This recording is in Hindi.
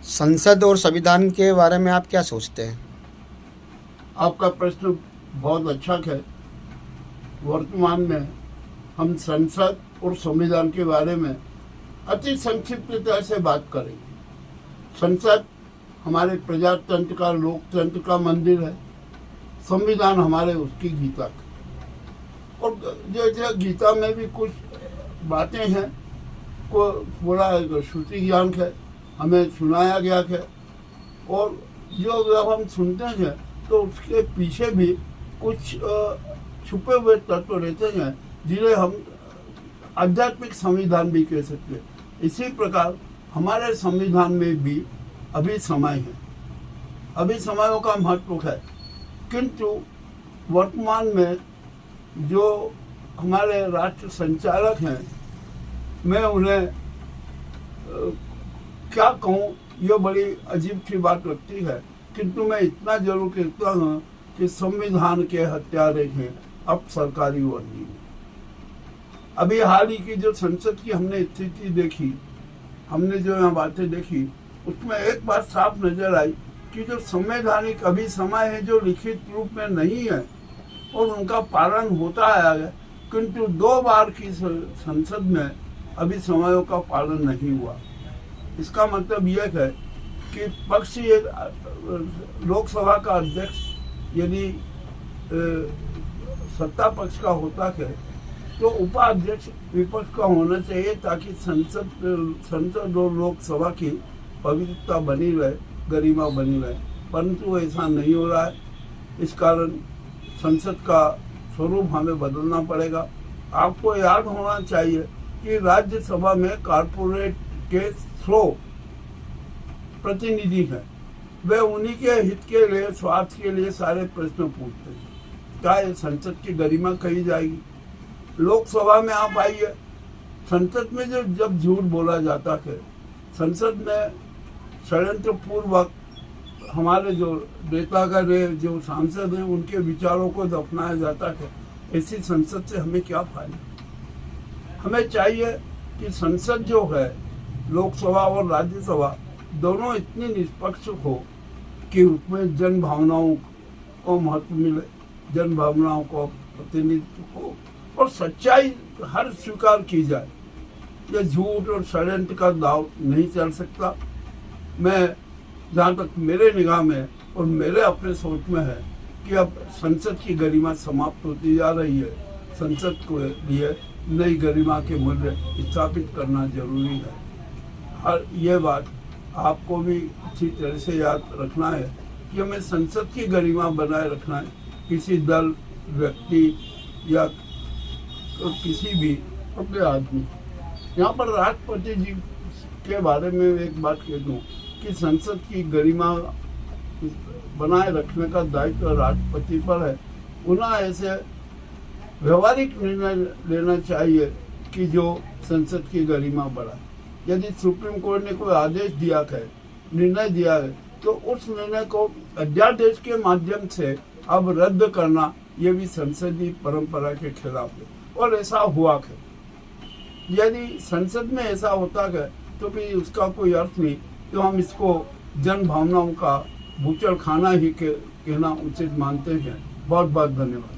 संसद और संविधान के बारे में आप क्या सोचते हैं? आपका प्रश्न बहुत अच्छा है। वर्तमान में हम संसद और संविधान के बारे में अति संक्षिप्तता से बात करेंगे। संसद हमारे प्रजातंत्र का, लोकतंत्र का मंदिर है। संविधान हमारे उसकी गीता का, और जो गीता में भी कुछ बातें हैं को पूरा श्रुति ज्ञान है, हमें सुनाया गया है। और जो जब हम सुनते हैं तो उसके पीछे भी कुछ छुपे हुए तत्व रहते हैं जिन्हें हम आध्यात्मिक संविधान भी कह सकते हैं। इसी प्रकार हमारे संविधान में भी अभिसमय है, अभिसमयों का महत्व है। किंतु वर्तमान में जो हमारे राष्ट्र संचालक हैं, मैं उन्हें क्या कहूँ, ये बड़ी अजीब सी बात लगती है। किंतु मैं इतना जरूर कहता हूँ कि संविधान के हत्यारे हैं अब सरकारी वर्दी में। अभी हाल ही की जो संसद की हमने स्थिति देखी, हमने जो यहाँ बातें देखी, उसमें एक बात साफ नजर आई कि जो संवैधानिक अभिसमय है जो लिखित रूप में नहीं है और उनका पालन होता आया है, किंतु 2 बार की संसद में अभिसमयों का पालन नहीं हुआ। इसका मतलब यह है कि पक्षीय लोकसभा का अध्यक्ष यदि सत्ता पक्ष का होता है तो उपाध्यक्ष विपक्ष का होना चाहिए, ताकि संसद और लोकसभा की पवित्रता बनी रहे, गरिमा बनी रहे। परंतु ऐसा नहीं हो रहा है। इस कारण संसद का स्वरूप हमें बदलना पड़ेगा। आपको याद होना चाहिए कि राज्यसभा में कारपोरेट के 100 प्रतिनिधि हैं। वे उन्हीं के हित के लिए, स्वार्थ के लिए सारे प्रश्न पूछते हैं। क्या ये संसद की गरिमा कही जाएगी? लोकसभा में आप आइए, संसद में जब झूठ बोला जाता है, संसद में षड्यंत्र पूर्वक हमारे जो नेतागण, जो सांसद हैं, उनके विचारों को दफनाया जाता है, ऐसी संसद से हमें क्या फायदा? हमें चाहिए कि संसद जो है, लोकसभा और राज्यसभा दोनों इतनी निष्पक्ष हो कि उसमें जन भावनाओं को महत्व मिले, जन भावनाओं को प्रतिनिधित्व हो और सच्चाई हर स्वीकार की जाए। ये झूठ और षड्यंत्र का दाव नहीं चल सकता। मैं, जहाँ तक मेरे निगाह में और मेरे अपने सोच में है कि अब संसद की गरिमा समाप्त होती जा रही है। संसद को लिए नई गरिमा के मूल्य स्थापित करना जरूरी है। और ये बात आपको भी अच्छी तरह से याद रखना है कि हमें संसद की गरिमा बनाए रखना है। किसी दल, व्यक्ति या किसी भी अपने आदमी। यहाँ पर राष्ट्रपति जी के बारे में एक बात कह दूँ कि संसद की गरिमा बनाए रखने का दायित्व राष्ट्रपति पर है। उन्हें ऐसे व्यवहारिक निर्णय लेना चाहिए कि जो संसद की गरिमा बढ़ाए। यदि सुप्रीम कोर्ट ने कोई आदेश दिया है, निर्णय दिया है, तो उस निर्णय को अध्यादेश के माध्यम से अब रद्द करना, ये भी संसदीय परंपरा के खिलाफ है और ऐसा हुआ है। यदि संसद में ऐसा होता है तो फिर उसका कोई अर्थ नहीं, तो हम इसको जन भावनाओं का बूचड़खाना ही कहना उचित मानते हैं। बहुत बहुत धन्यवाद।